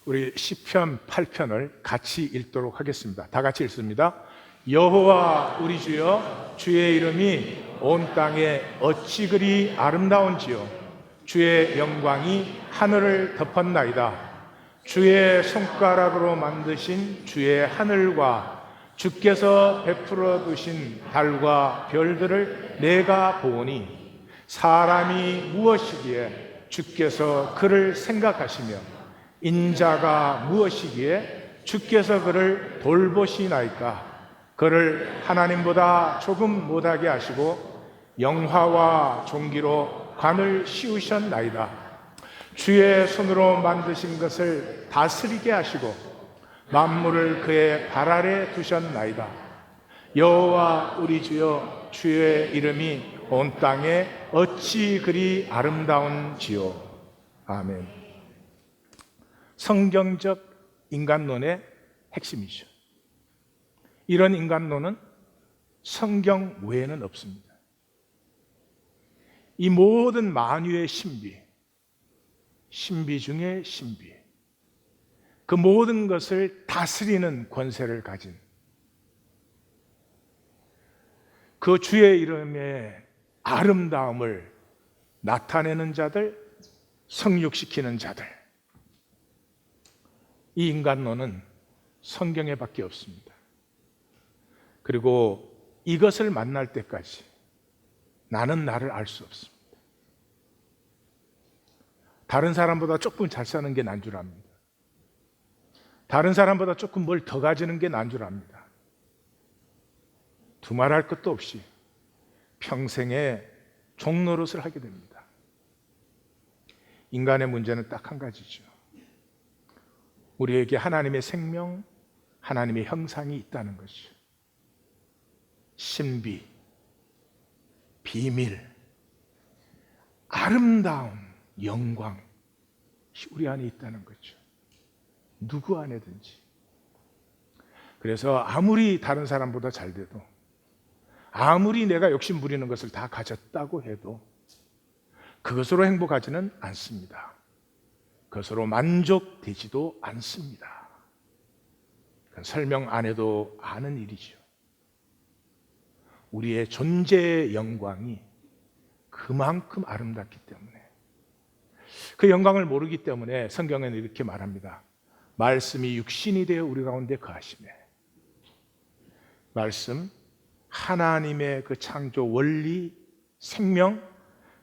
우리 시편 8편을 같이 읽도록 하겠습니다. 다 같이 읽습니다. 여호와 우리 주여, 주의 이름이 온 땅에 어찌 그리 아름다운지요. 주의 영광이 하늘을 덮었나이다. 주의 손가락으로 만드신 주의 하늘과 주께서 베풀어 두신 달과 별들을 내가 보니, 사람이 무엇이기에 주께서 그를 생각하시며 인자가 무엇이기에 주께서 그를 돌보시나이까. 그를 하나님보다 조금 못하게 하시고 영화와 존귀로 관을 씌우셨나이다. 주의 손으로 만드신 것을 다스리게 하시고 만물을 그의 발 아래 두셨나이다. 여호와 우리 주여, 주의 이름이 온 땅에 어찌 그리 아름다운지요. 아멘. 성경적 인간론의 핵심이죠. 이런 인간론은 성경 외에는 없습니다. 이 모든 만유의 신비 중에 신비, 그 모든 것을 다스리는 권세를 가진 그 주의 이름의 아름다움을 나타내는 자들, 성육시키는 자들, 이 인간론은 성경에 밖에 없습니다. 그리고 이것을 만날 때까지 나는 나를 알 수 없습니다. 다른 사람보다 조금 잘 사는 게 난 줄 압니다. 다른 사람보다 조금 뭘 더 가지는 게 난 줄 압니다. 두말할 것도 없이 평생에 종노릇을 하게 됩니다. 인간의 문제는 딱 한 가지죠. 우리에게 하나님의 생명, 하나님의 형상이 있다는 것이죠. 신비, 비밀, 아름다운 영광, 우리 안에 있다는 거죠. 누구 안에든지. 그래서 아무리 다른 사람보다 잘 돼도, 아무리 내가 욕심 부리는 것을 다 가졌다고 해도 그것으로 행복하지는 않습니다. 그것으로 만족되지도 않습니다. 그건 설명 안 해도 아는 일이죠. 우리의 존재의 영광이 그만큼 아름답기 때문에, 그 영광을 모르기 때문에 성경에는 이렇게 말합니다. 말씀이 육신이 되어 우리 가운데 거하시매. 말씀, 하나님의 그 창조 원리, 생명,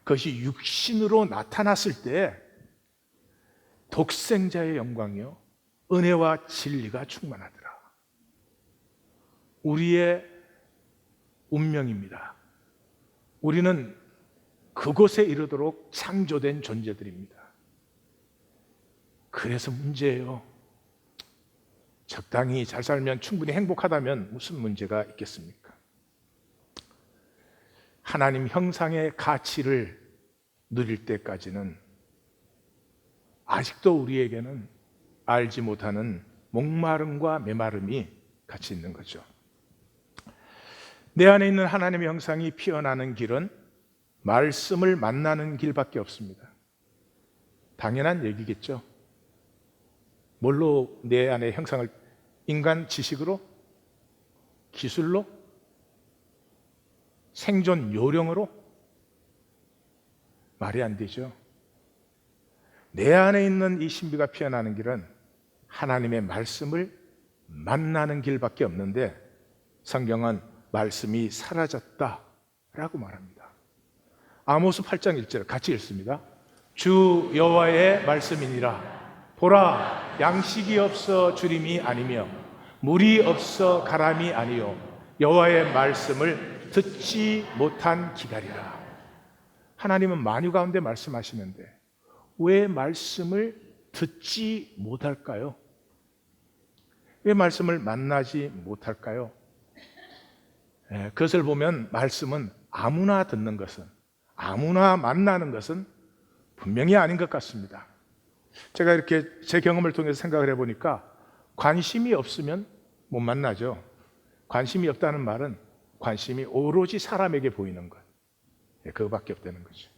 그것이 육신으로 나타났을 때 독생자의 영광이요, 은혜와 진리가 충만하더라. 우리의 운명입니다. 우리는 그곳에 이르도록 창조된 존재들입니다. 그래서 문제예요. 적당히 잘 살면 충분히 행복하다면 무슨 문제가 있겠습니까? 하나님 형상의 가치를 누릴 때까지는 아직도 우리에게는 알지 못하는 목마름과 메마름이 같이 있는 거죠. 내 안에 있는 하나님의 형상이 피어나는 길은 말씀을 만나는 길밖에 없습니다. 당연한 얘기겠죠. 뭘로 내 안에 형상을, 인간 지식으로? 기술로? 생존 요령으로? 말이 안 되죠. 내 안에 있는 이 신비가 피어나는 길은 하나님의 말씀을 만나는 길밖에 없는데, 성경은 말씀이 사라졌다라고 말합니다. 아모스 8장 1절 같이 읽습니다. 주 여호와의 말씀이니라. 보라, 양식이 없어 주림이 아니며 물이 없어 가람이 아니요 여호와의 말씀을 듣지 못한 기다리라. 하나님은 만유 가운데 말씀하시는데 왜 말씀을 듣지 못할까요? 왜 말씀을 만나지 못할까요? 그것을 보면 말씀은 아무나 듣는 것은, 아무나 만나는 것은 분명히 아닌 것 같습니다. 제가 이렇게 제 경험을 통해서 생각을 해보니까 관심이 없으면 못 만나죠. 관심이 없다는 말은 관심이 오로지 사람에게 보이는 것, 그거밖에 없다는 거죠.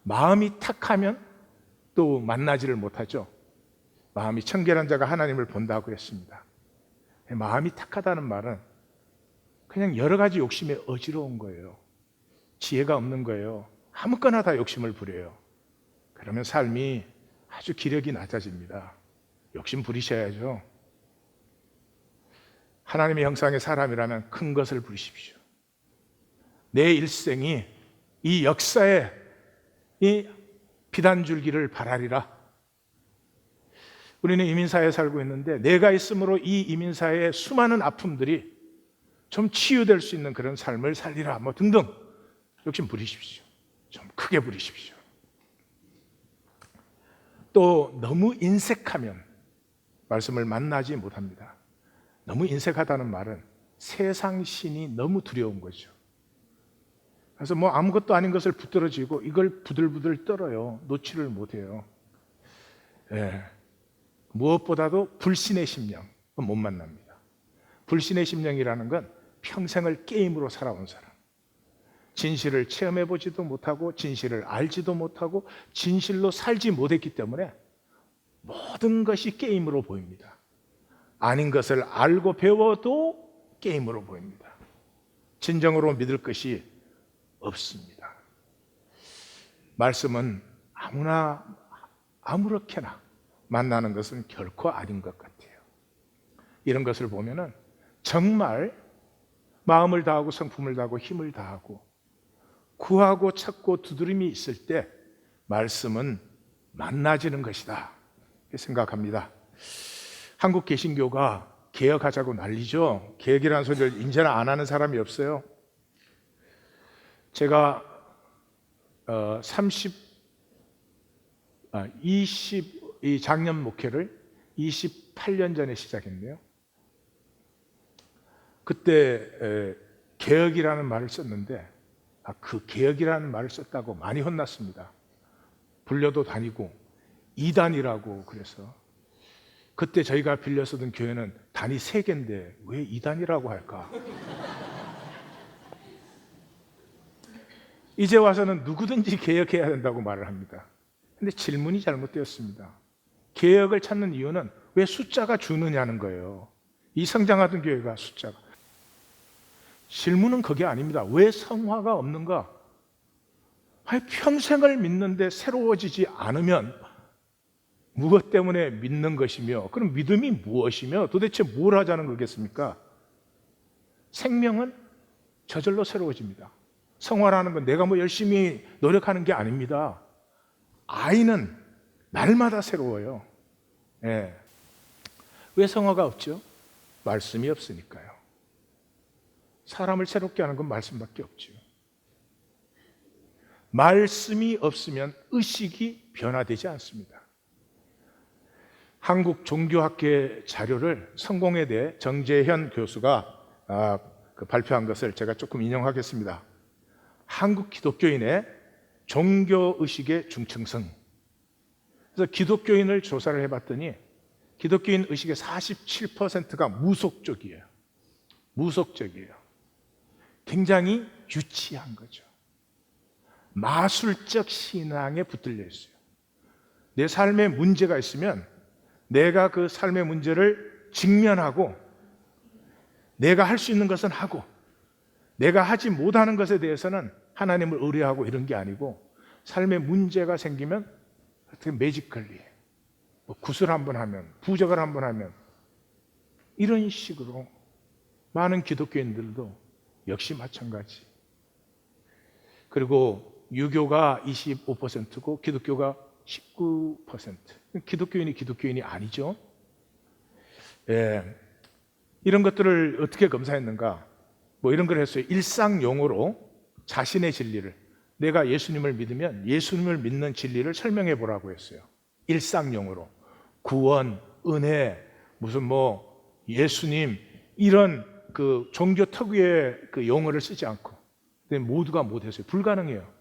마음이 탁하면 또 만나지를 못하죠. 마음이 청결한 자가 하나님을 본다고 그랬습니다. 마음이 탁하다는 말은 그냥 여러 가지 욕심에 어지러운 거예요. 지혜가 없는 거예요. 아무거나 다 욕심을 부려요. 그러면 삶이 아주 기력이 낮아집니다. 욕심 부리셔야죠. 하나님의 형상의 사람이라면 큰 것을 부리십시오. 내 일생이 이 역사에 이 비단줄기를 바라리라. 우리는 이민사회에 살고 있는데 내가 있으므로 이 이민사회의 수많은 아픔들이 좀 치유될 수 있는 그런 삶을 살리라 뭐 등등 욕심 부리십시오. 좀 크게 부리십시오. 또 너무 인색하면 말씀을 만나지 못합니다. 너무 인색하다는 말은 세상 신이 너무 두려운 거죠. 그래서 뭐 아무것도 아닌 것을 붙들어지고 이걸 부들부들 떨어요. 놓지를 못해요. 예. 무엇보다도 불신의 심령 못 만납니다. 불신의 심령이라는 건 평생을 게임으로 살아온 사람, 진실을 체험해보지도 못하고 진실을 알지도 못하고 진실로 살지 못했기 때문에 모든 것이 게임으로 보입니다. 아닌 것을 알고 배워도 게임으로 보입니다. 진정으로 믿을 것이 없습니다. 말씀은 아무나 아무렇게나 만나는 것은 결코 아닌 것 같아요. 이런 것을 보면은 정말 마음을 다하고 성품을 다하고 힘을 다하고 구하고 찾고 두드림이 있을 때 말씀은 만나지는 것이다 생각합니다. 한국 개신교가 개혁하자고 난리죠. 개혁이라는 소리를 이제는 안 하는 사람이 없어요. 제가 20 작년 목회를 28년 전에 시작했네요. 그때 개혁이라는 말을 썼는데 그 개혁이라는 말을 썼다고 많이 혼났습니다. 불려도 다니고 이단이라고 그래서 그때 저희가 빌려 쓰던 교회는 단이 3개인데 왜 이단이라고 할까? 이제 와서는 누구든지 개혁해야 된다고 말을 합니다. 근데 질문이 잘못되었습니다. 개혁을 찾는 이유는 왜 숫자가 주느냐는 거예요. 이 성장하던 교회가 숫자가. 질문은 그게 아닙니다. 왜 성화가 없는가? 아니, 평생을 믿는데 새로워지지 않으면 무엇 때문에 믿는 것이며 그럼 믿음이 무엇이며 도대체 뭘 하자는 거겠습니까? 생명은 저절로 새로워집니다. 성화라는 건 내가 뭐 열심히 노력하는 게 아닙니다. 아이는 날마다 새로워요. 예. 왜 성화가 없죠? 말씀이 없으니까요. 사람을 새롭게 하는 건 말씀밖에 없죠. 말씀이 없으면 의식이 변화되지 않습니다. 한국 종교학계 자료를 성공에 대해 정재현 교수가 발표한 것을 제가 조금 인용하겠습니다. 한국 기독교인의 종교의식의 중증성. 그래서 기독교인을 조사를 해봤더니 기독교인 의식의 47%가 무속적이에요. 무속적이에요. 굉장히 유치한 거죠. 마술적 신앙에 붙들려 있어요. 내 삶에 문제가 있으면 내가 그 삶의 문제를 직면하고 내가 할 수 있는 것은 하고 내가 하지 못하는 것에 대해서는 하나님을 의뢰하고 이런 게 아니고 삶에 문제가 생기면 어떻게 매지컬리 뭐 구슬 한번 하면 부적을 한번 하면 이런 식으로 많은 기독교인들도 역시 마찬가지. 그리고 유교가 25%고 기독교가 19%. 기독교인이 기독교인이 아니죠. 예. 이런 것들을 어떻게 검사했는가? 뭐 이런 걸 했어요. 일상 용어로 자신의 진리를, 내가 예수님을 믿으면 예수님을 믿는 진리를 설명해 보라고 했어요. 일상 용어로. 구원, 은혜, 무슨 뭐 예수님 이런 그 종교 특유의 그 용어를 쓰지 않고 모두가 못했어요. 불가능해요.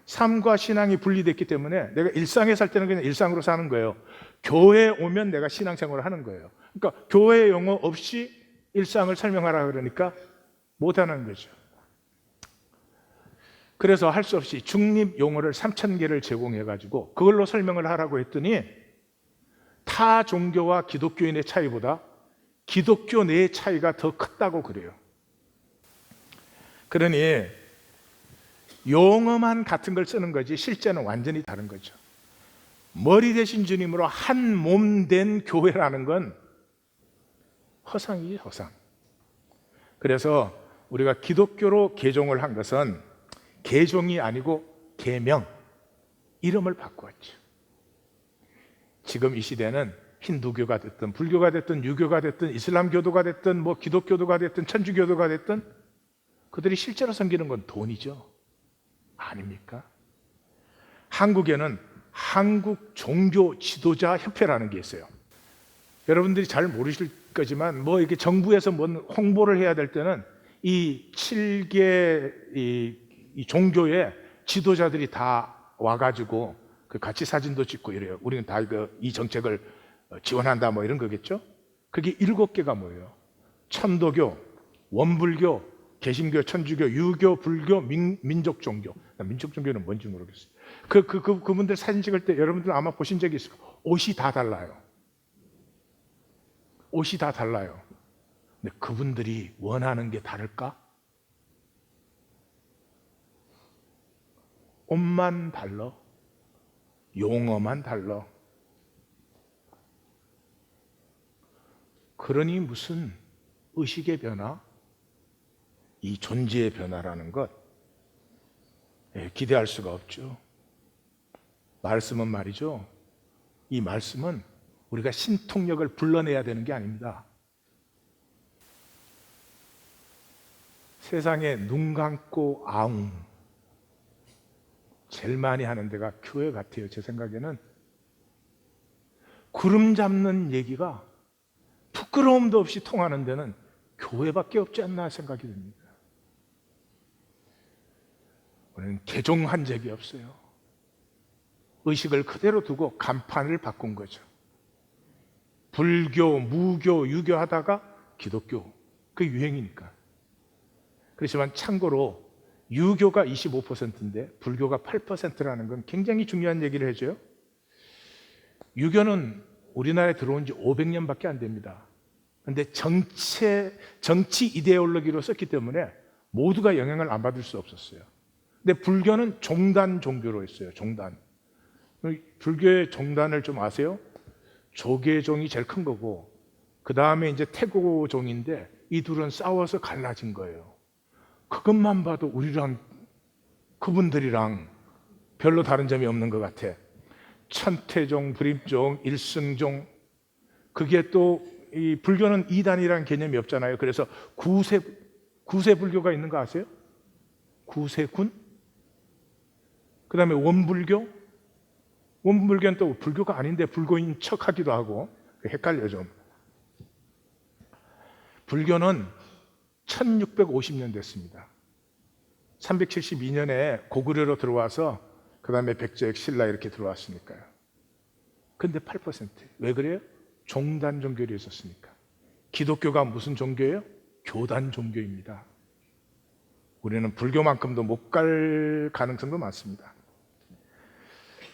삶과 신앙이 분리됐기 때문에 내가 일상에 살 때는 그냥 일상으로 사는 거예요. 교회에 오면 내가 신앙생활을 하는 거예요. 그러니까 교회 용어 없이 일상을 설명하라 그러니까 못하는 거죠. 그래서 할 수 없이 중립 용어를 3,000개를 제공해가지고 그걸로 설명을 하라고 했더니 다 타 종교와 기독교인의 차이보다 기독교 내의 차이가 더 컸다고 그래요. 그러니 용어만 같은 걸 쓰는 거지 실제는 완전히 다른 거죠. 머리 대신 주님으로 한 몸 된 교회라는 건 허상이지, 허상. 그래서 우리가 기독교로 개종을 한 것은 개종이 아니고 계명, 이름을 바꾸었죠. 지금 이 시대는 힌두교가 됐든 불교가 됐든 유교가 됐든 이슬람교도가 됐든 뭐 기독교도가 됐든 천주교도가 됐든 그들이 실제로 섬기는 건 돈이죠. 아닙니까? 한국에는 한국 종교 지도자 협회라는 게 있어요. 여러분들이 잘 모르실 거지만 뭐 이렇게 정부에서 뭔 홍보를 해야 될 때는 이 7개 이 종교의 지도자들이 다 와가지고 그 같이 사진도 찍고 이래요. 우리는 다 이 정책을 지원한다 뭐 이런 거겠죠. 그게 7개가 뭐예요? 천도교, 원불교, 개신교, 천주교, 유교, 불교, 민족 종교. 민족 종교는 뭔지 모르겠어요. 그분들 사진 찍을 때 여러분들 아마 보신 적이 있을 거예요. 옷이 다 달라요. 옷이 다 달라요. 근데 그분들이 원하는 게 다를까? 옷만 달라. 용어만 달라. 그러니 무슨 의식의 변화? 이 존재의 변화라는 것 기대할 수가 없죠. 말씀은 말이죠. 이 말씀은 우리가 신통력을 불러내야 되는 게 아닙니다. 세상에 눈 감고 아웅 제일 많이 하는 데가 교회 같아요. 제 생각에는 구름 잡는 얘기가 부끄러움도 없이 통하는 데는 교회밖에 없지 않나 생각이 듭니다. 우리는 개종한 적이 없어요. 의식을 그대로 두고 간판을 바꾼 거죠. 불교, 무교, 유교 하다가 기독교, 그 유행이니까. 그렇지만 참고로 유교가 25%인데 불교가 8%라는 건 굉장히 중요한 얘기를 해줘요. 유교는 우리나라에 들어온 지 500년밖에 안 됩니다. 그런데 정치 이데올로기로 썼기 때문에 모두가 영향을 안 받을 수 없었어요. 근데 불교는 종단 종교로 했어요. 종단. 불교의 종단을 좀 아세요? 조계종이 제일 큰 거고 그 다음에 이제 태고종인데 이 둘은 싸워서 갈라진 거예요. 그것만 봐도 우리랑 그분들이랑 별로 다른 점이 없는 것 같아. 천태종, 불입종, 일승종. 그게 또 이 불교는 이단이라는 개념이 없잖아요. 그래서 구세 불교가 있는 거 아세요? 구세군? 그 다음에 원불교? 원불교는 또 불교가 아닌데 불교인 척 하기도 하고 헷갈려 좀. 불교는 1650년 됐습니다. 372년에 고구려로 들어와서 그 다음에 백제역 신라 이렇게 들어왔으니까요. 근데 8%. 왜 그래요? 종단 종교로 있었으니까. 기독교가 무슨 종교예요? 교단 종교입니다. 우리는 불교만큼도 못 갈 가능성도 많습니다.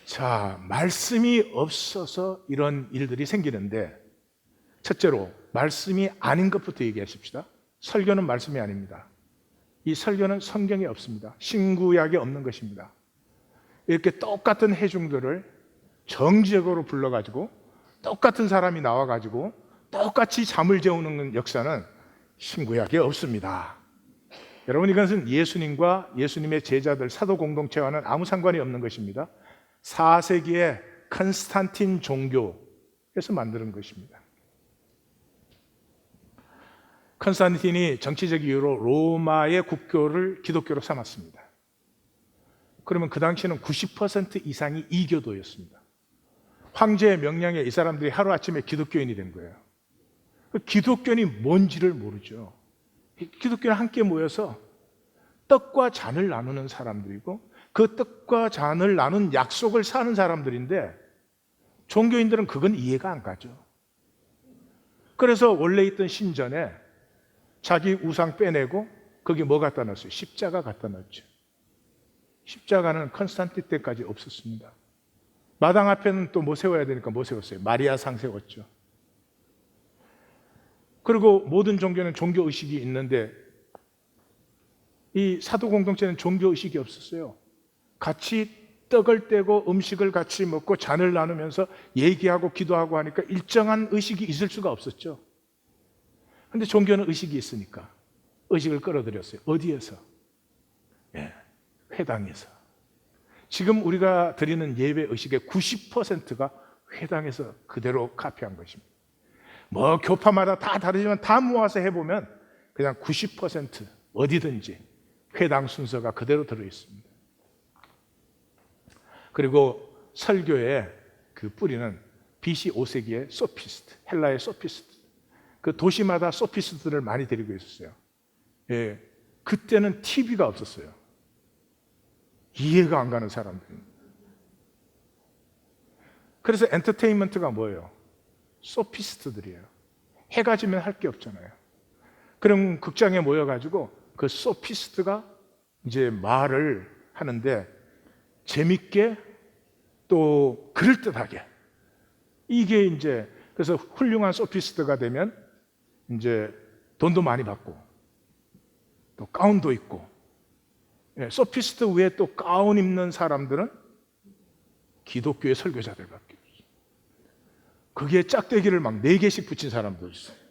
자, 말씀이 없어서 이런 일들이 생기는데 첫째로 말씀이 아닌 것부터 얘기하십시다. 설교는 말씀이 아닙니다. 이 설교는 성경에 없습니다. 신구약에 없는 것입니다. 이렇게 똑같은 해중들을 정지적으로 불러가지고 똑같은 사람이 나와가지고 똑같이 잠을 재우는 역사는 신구약에 없습니다. 여러분, 이것은 예수님과 예수님의 제자들 사도 공동체와는 아무 상관이 없는 것입니다. 4세기의 컨스탄틴 종교에서 만드는 것입니다. 컨스탄틴이 정치적 이유로 로마의 국교를 기독교로 삼았습니다. 그러면 그 당시에는 90% 이상이 이교도였습니다. 황제의 명령에 이 사람들이 하루아침에 기독교인이 된 거예요. 기독교인이 뭔지를 모르죠. 기독교는 함께 모여서 떡과 잔을 나누는 사람들이고 그 떡과 잔을 나눈 약속을 사는 사람들인데 종교인들은 그건 이해가 안 가죠. 그래서 원래 있던 신전에 자기 우상 빼내고 거기 뭐 갖다 놨어요? 십자가 갖다 놨죠. 십자가는 컨스탄틴 때까지 없었습니다. 마당 앞에는 또 뭐 세워야 되니까 뭐 세웠어요? 마리아상 세웠죠. 그리고 모든 종교는 종교의식이 있는데 이 사도 공동체는 종교의식이 없었어요. 같이 떡을 떼고 음식을 같이 먹고 잔을 나누면서 얘기하고 기도하고 하니까 일정한 의식이 있을 수가 없었죠. 그런데 종교는 의식이 있으니까 의식을 끌어들였어요. 어디에서? 예, 회당에서. 지금 우리가 드리는 예배 의식의 90%가 회당에서 그대로 카피한 것입니다. 뭐 교파마다 다 다르지만 다 모아서 해보면 그냥 90% 어디든지 회당 순서가 그대로 들어있습니다. 그리고 설교의 그 뿌리는 BC 5세기의 소피스트, 헬라의 소피스트, 그 도시마다 소피스트들을 많이 데리고 있었어요. 예, 그때는 TV가 없었어요. 이해가 안 가는 사람들이. 그래서 엔터테인먼트가 뭐예요? 소피스트들이에요. 해가 지면 할 게 없잖아요. 그럼 극장에 모여가지고 그 소피스트가 이제 말을 하는데 재밌게 또 그럴듯하게, 이게 이제 그래서 훌륭한 소피스트가 되면 이제 돈도 많이 받고 또 가운도 입고, 예, 소피스트 외에 또 가운 입는 사람들은 기독교의 설교자들밖에 없어요. 거기에 짝대기를 막 4개씩 붙인 사람도 있어요.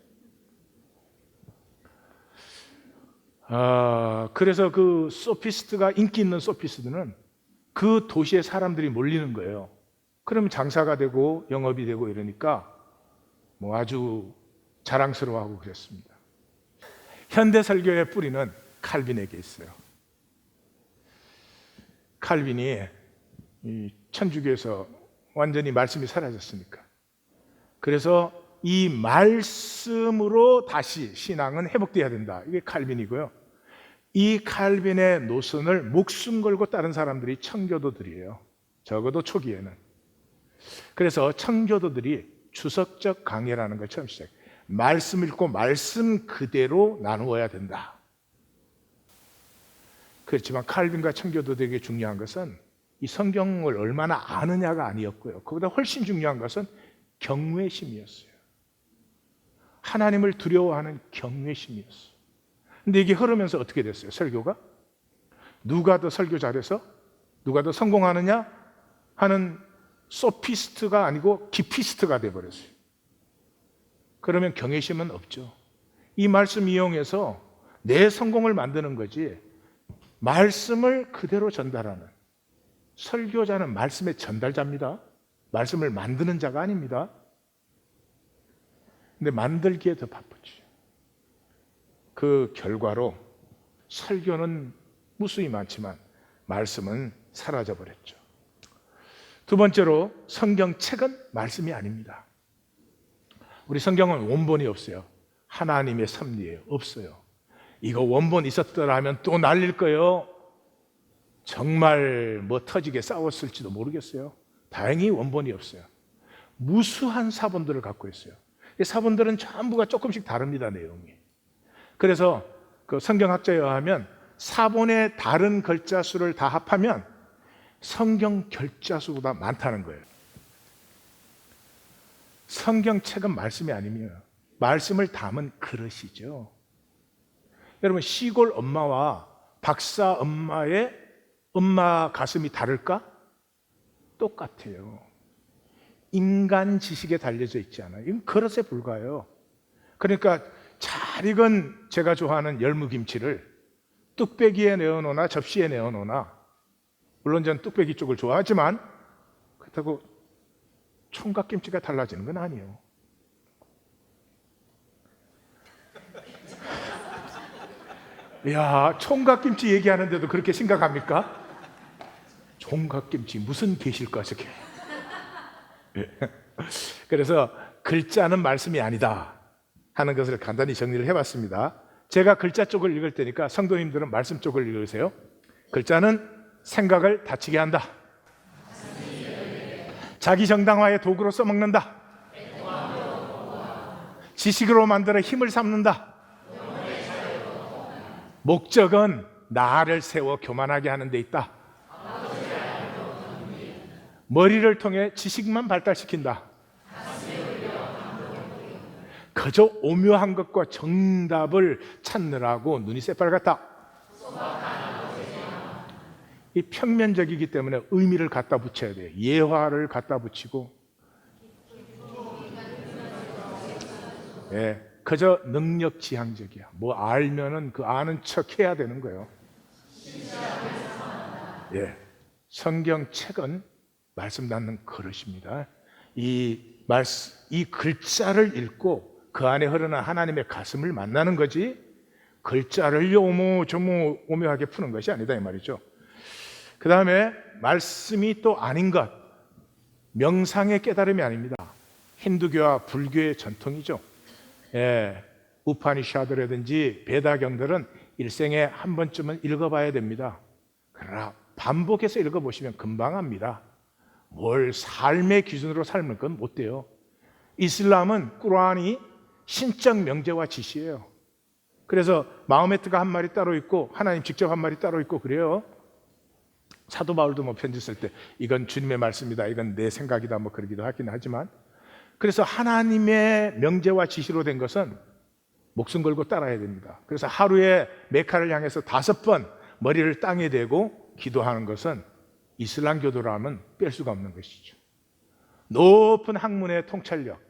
그래서 그 소피스트가 인기 있는 소피스트는 그 도시에 사람들이 몰리는 거예요. 그러면 장사가 되고 영업이 되고 이러니까 뭐 아주 자랑스러워하고 그랬습니다. 현대 설교의 뿌리는 칼빈에게 있어요. 칼빈이 이 천주교에서 완전히 말씀이 사라졌으니까. 그래서 이 말씀으로 다시 신앙은 회복돼야 된다. 이게 칼빈이고요. 이 칼빈의 노선을 목숨 걸고 따른 사람들이 청교도들이에요. 적어도 초기에는. 그래서 청교도들이 주석적 강해라는 걸 처음 시작해요. 말씀 읽고 말씀 그대로 나누어야 된다. 그렇지만 칼빈과 청교도들에게 중요한 것은 이 성경을 얼마나 아느냐가 아니었고요. 그보다 훨씬 중요한 것은 경외심이었어요. 하나님을 두려워하는 경외심이었어요. 근데 이게 흐르면서 어떻게 됐어요? 설교가? 누가 더 설교 잘해서? 누가 더 성공하느냐? 하는 소피스트가 아니고 기피스트가 돼버렸어요. 그러면 경외심은 없죠. 이 말씀 이용해서 내 성공을 만드는 거지, 말씀을 그대로 전달하는, 설교자는 말씀의 전달자입니다. 말씀을 만드는 자가 아닙니다. 근데 만들기에 더 바쁘지. 그 결과로 설교는 무수히 많지만 말씀은 사라져버렸죠. 두 번째로 성경책은 말씀이 아닙니다. 우리 성경은 원본이 없어요. 하나님의 섭리예요. 없어요. 이거 원본 있었더라 하면 또 날릴 거예요. 정말 뭐 터지게 싸웠을지도 모르겠어요. 다행히 원본이 없어요. 무수한 사본들을 갖고 있어요. 이 사본들은 전부가 조금씩 다릅니다, 내용이. 그래서 그 성경학자에 의하면 사본의 다른 글자 수를 다 합하면 성경 결자 수보다 많다는 거예요. 성경책은 말씀이 아니면 말씀을 담은 그릇이죠. 여러분, 시골 엄마와 박사 엄마의 엄마 가슴이 다를까? 똑같아요. 인간 지식에 달려져 있지 않아요. 이건 그릇에 불과해요. 그러니까 잘 익은 제가 좋아하는 열무김치를 뚝배기에 내어놓거나 접시에 내어놓거나, 물론 저는 뚝배기 쪽을 좋아하지만 그렇다고 총각김치가 달라지는 건 아니에요. 이야, 총각김치 얘기하는데도 그렇게 심각합니까? 총각김치 무슨 계실까 저게. 그래서 글자는 말씀이 아니다 하는 것을 간단히 정리를 해봤습니다. 제가 글자 쪽을 읽을 테니까 성도님들은 말씀 쪽을 읽으세요. 글자는 생각을 다치게 한다. 자기 정당화의 도구로 써먹는다. 지식으로 만들어 힘을 삼는다. 목적은 나를 세워 교만하게 하는 데 있다. 머리를 통해 지식만 발달시킨다. 그저 오묘한 것과 정답을 찾느라고 눈이 새빨갛다. 이 평면적이기 때문에 의미를 갖다 붙여야 돼요. 예화를 갖다 붙이고, 예, 그저 능력지향적이야. 뭐 알면은 그 아는 척 해야 되는 거예요. 예, 성경책은 말씀 닫는 그릇입니다. 이 글자를 읽고 그 안에 흐르는 하나님의 가슴을 만나는 거지, 글자를 오모조모 오묘하게 푸는 것이 아니다 이 말이죠. 그 다음에 말씀이 또 아닌 것, 명상의 깨달음이 아닙니다. 힌두교와 불교의 전통이죠. 예, 우파니샤드라든지 베다경들은 일생에 한 번쯤은 읽어봐야 됩니다. 그러나 반복해서 읽어보시면 금방 합니다. 뭘 삶의 기준으로 살면 그건 못 돼요. 이슬람은 꾸란이 신적 명제와 지시예요. 그래서 마호메트가 한 말이 따로 있고 하나님 직접 한 말이 따로 있고 그래요. 사도 바울도 뭐 편지 쓸 때 이건 주님의 말씀이다, 이건 내 생각이다 뭐 그러기도 하긴 하지만, 그래서 하나님의 명제와 지시로 된 것은 목숨 걸고 따라야 됩니다. 그래서 하루에 메카를 향해서 5번 머리를 땅에 대고 기도하는 것은 이슬람교도라면 뺄 수가 없는 것이죠. 높은 학문의 통찰력,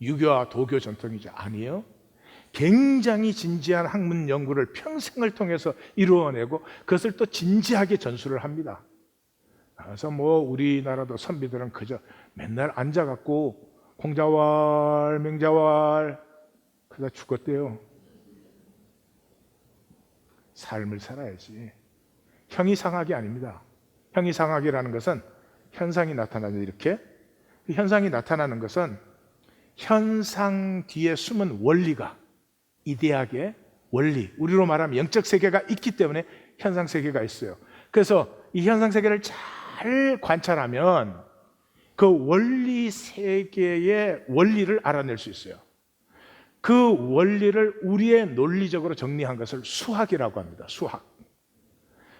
유교와 도교 전통이죠. 아니에요. 굉장히 진지한 학문 연구를 평생을 통해서 이루어내고 그것을 또 진지하게 전수를 합니다. 그래서 뭐 우리나라도 선비들은 그저 맨날 앉아갖고 공자왈 맹자왈 그러다 죽었대요. 삶을 살아야지. 형이상학이 아닙니다. 형이상학이라는 것은 현상이 나타나는, 이렇게 현상이 나타나는 것은 현상 뒤에 숨은 원리가, 이데아의 원리, 우리로 말하면 영적 세계가 있기 때문에 현상 세계가 있어요. 그래서 이 현상 세계를 잘 관찰하면 그 원리 세계의 원리를 알아낼 수 있어요. 그 원리를 우리의 논리적으로 정리한 것을 수학이라고 합니다. 수학.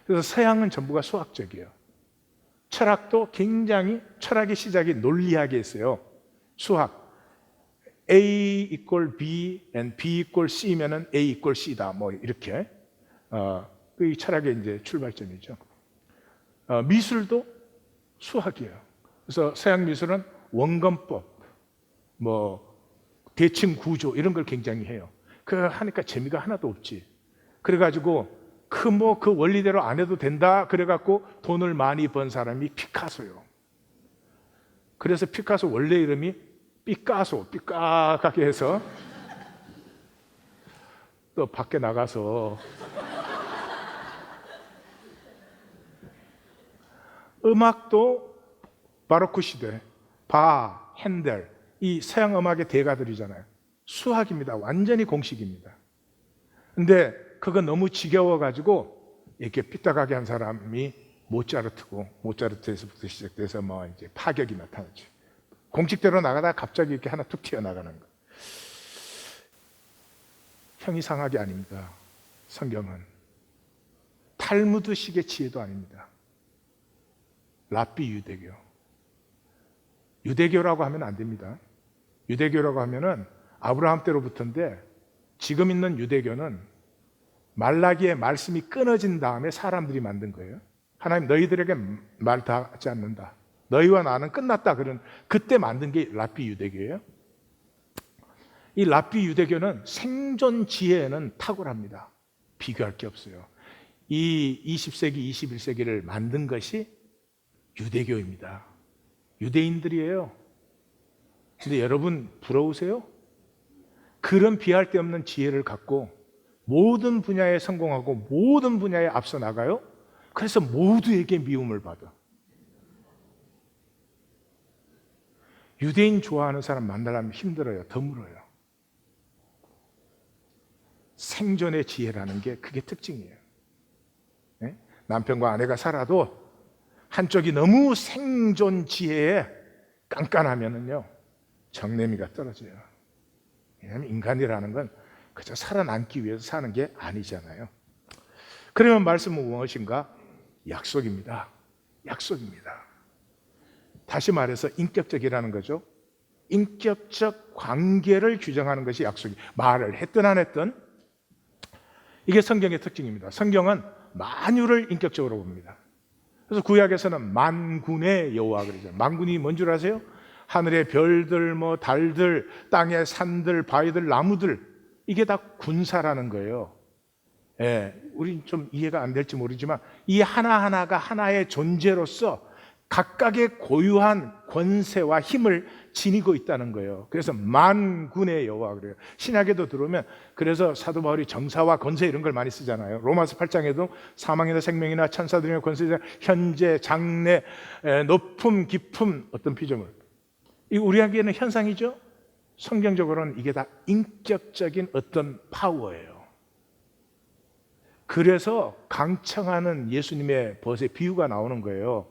그래서 서양은 전부가 수학적이에요. 철학도 굉장히, 철학의 시작이 논리학에 있어요. 수학. A equal B and B equal C면은 A equal C다. 뭐 이렇게. 그 철학의 이제 출발점이죠. 미술도 수학이에요. 그래서 서양 미술은 원근법, 뭐 대칭 구조 이런 걸 굉장히 해요. 그 하니까 재미가 하나도 없지. 그래가지고 그 원리대로 안 해도 된다. 그래갖고 돈을 많이 번 사람이 피카소요. 그래서 피카소 원래 이름이 삐까소, 삐까하게 해서 또 밖에 나가서 음악도 바로크 시대, 바, 핸델, 이 서양 음악의 대가들이잖아요. 수학입니다. 완전히 공식입니다. 근데 그거 너무 지겨워가지고 이렇게 삐딱하게 한 사람이 모차르트고, 모차르트에서부터 시작돼서 뭐 이제 파격이 나타나죠. 공식대로 나가다가 갑자기 이렇게 하나 툭 튀어나가는 거. 형이상학이 아닙니다. 성경은 탈무드식의 지혜도 아닙니다. 랍비 유대교. 유대교라고 하면 안 됩니다. 유대교라고 하면은 아브라함 때로부터인데, 지금 있는 유대교는 말라기의 말씀이 끊어진 다음에 사람들이 만든 거예요. 하나님 너희들에게 말 다 하지 않는다. 너희와 나는 끝났다. 그런 그때 만든 게 랍비 유대교예요. 이 랍비 유대교는 생존 지혜에는 탁월합니다. 비교할 게 없어요. 이 20세기, 21세기를 만든 것이 유대교입니다. 유대인들이에요. 근데 여러분 부러우세요? 그런 비할 데 없는 지혜를 갖고 모든 분야에 성공하고 모든 분야에 앞서 나가요. 그래서 모두에게 미움을 받아. 유대인 좋아하는 사람 만나려면 힘들어요. 드물어요. 생존의 지혜라는 게 그게 특징이에요. 네? 남편과 아내가 살아도 한쪽이 너무 생존 지혜에 깐깐하면은요, 정내미가 떨어져요. 왜냐하면 인간이라는 건 그저 살아남기 위해서 사는 게 아니잖아요. 그러면 말씀은 무엇인가? 약속입니다. 약속입니다. 다시 말해서 인격적이라는 거죠. 인격적 관계를 규정하는 것이 약속이, 말을 했든 안 했든. 이게 성경의 특징입니다. 성경은 만유를 인격적으로 봅니다. 그래서 구약에서는 만군의 여호와 그러죠. 만군이 뭔 줄 아세요? 하늘의 별들, 뭐 달들, 땅의 산들, 바위들, 나무들, 이게 다 군사라는 거예요. 예, 우린 좀 이해가 안 될지 모르지만 이 하나하나가 하나의 존재로서 각각의 고유한 권세와 힘을 지니고 있다는 거예요. 그래서 만군의 여호와 그래요. 신약에도 들어오면 그래서 사도 바울이 정사와 권세 이런 걸 많이 쓰잖아요. 로마서 8장에도 사망이나 생명이나 천사들이나 권세자, 현재, 장래, 높음, 깊음, 어떤 피조물, 이 우리에게는 현상이죠. 성경적으로는 이게 다 인격적인 어떤 파워예요. 그래서 강청하는 예수님의 벗의 비유가 나오는 거예요.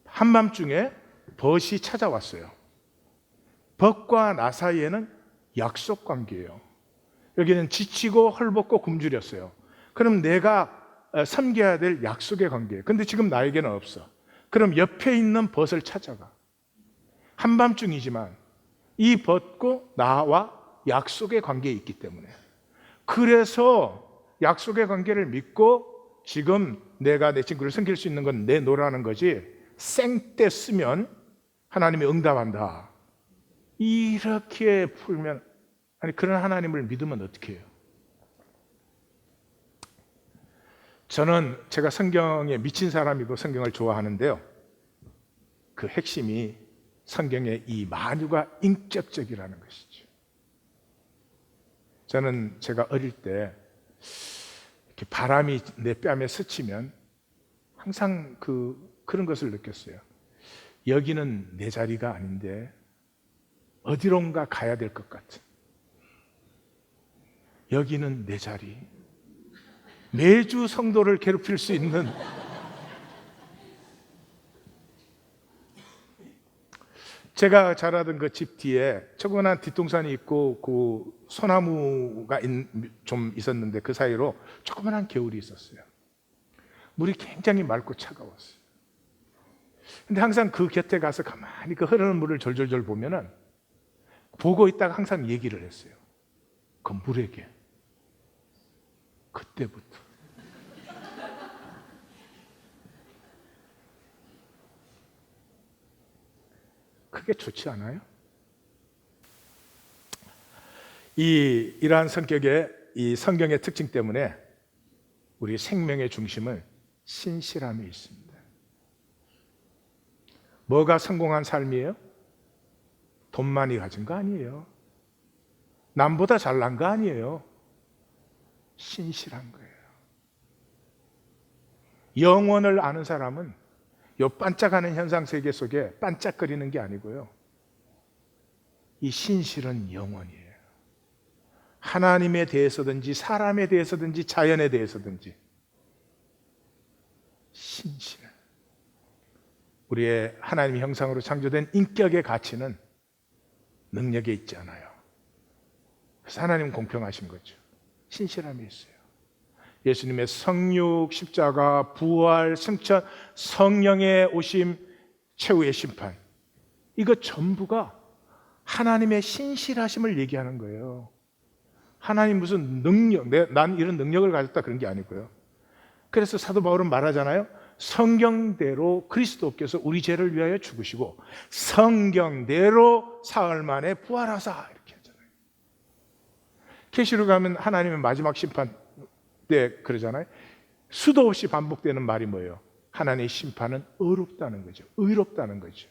한밤중에 벗이 찾아왔어요. 벗과 나 사이에는 약속 관계예요. 여기는 지치고 헐벗고 굶주렸어요. 그럼 내가 섬겨야 될 약속의 관계예요. 근데 지금 나에게는 없어. 그럼 옆에 있는 벗을 찾아가. 한밤중이지만 이 벗과 나와 약속의 관계에 있기 때문에, 그래서 약속의 관계를 믿고 지금 내가 내 친구를 섬길 수 있는 건 내놓으라는 거지, 생떼 쓰면 하나님이 응답한다 이렇게 풀면, 아니 그런 하나님을 믿으면 어떻게 해요? 저는 제가 성경에 미친 사람이고 성경을 좋아하는데요, 그 핵심이 성경의 이 만유가 인격적이라는 것이죠. 저는 제가 어릴 때 이렇게 바람이 내 뺨에 스치면 항상 그런 것을 느꼈어요. 여기는 내 자리가 아닌데 어디론가 가야 될 것 같은, 여기는 내 자리, 매주 성도를 괴롭힐 수 있는 제가 자라던 그 집 뒤에 조그만한 뒷동산이 있고 그 소나무가 좀 있었는데 그 사이로 조그만한 개울이 있었어요. 물이 굉장히 맑고 차가웠어요. 근데 항상 그 곁에 가서 가만히 그 흐르는 물을 졸졸졸 보면은 보고 있다가 항상 얘기를 했어요. 그 물에게. 그때부터. 그게 좋지 않아요? 이러한 성격의 이 성경의 특징 때문에 우리 생명의 중심은 신실함이 있습니다. 뭐가 성공한 삶이에요? 돈 많이 가진 거 아니에요. 남보다 잘난 거 아니에요. 신실한 거예요. 영원을 아는 사람은 요 반짝하는 현상 세계 속에 반짝거리는 게 아니고요, 이 신실은 영원이에요. 하나님에 대해서든지 사람에 대해서든지 자연에 대해서든지 신실. 우리의 하나님의 형상으로 창조된 인격의 가치는 능력에 있지 않아요. 그래서 하나님은 공평하신 거죠. 신실함이 있어요. 예수님의 성육, 십자가, 부활, 승천, 성령의 오심, 최후의 심판, 이거 전부가 하나님의 신실하심을 얘기하는 거예요. 하나님 무슨 능력, 난 이런 능력을 가졌다 그런 게 아니고요. 그래서 사도 바울은 말하잖아요. 성경대로 그리스도께서 우리 죄를 위하여 죽으시고 성경대로 사흘 만에 부활하사, 이렇게 하잖아요. 계시록 가면 하나님의 마지막 심판 때 그러잖아요. 수도 없이 반복되는 말이 뭐예요? 하나님의 심판은 어렵다는 거죠. 의롭다는 거죠.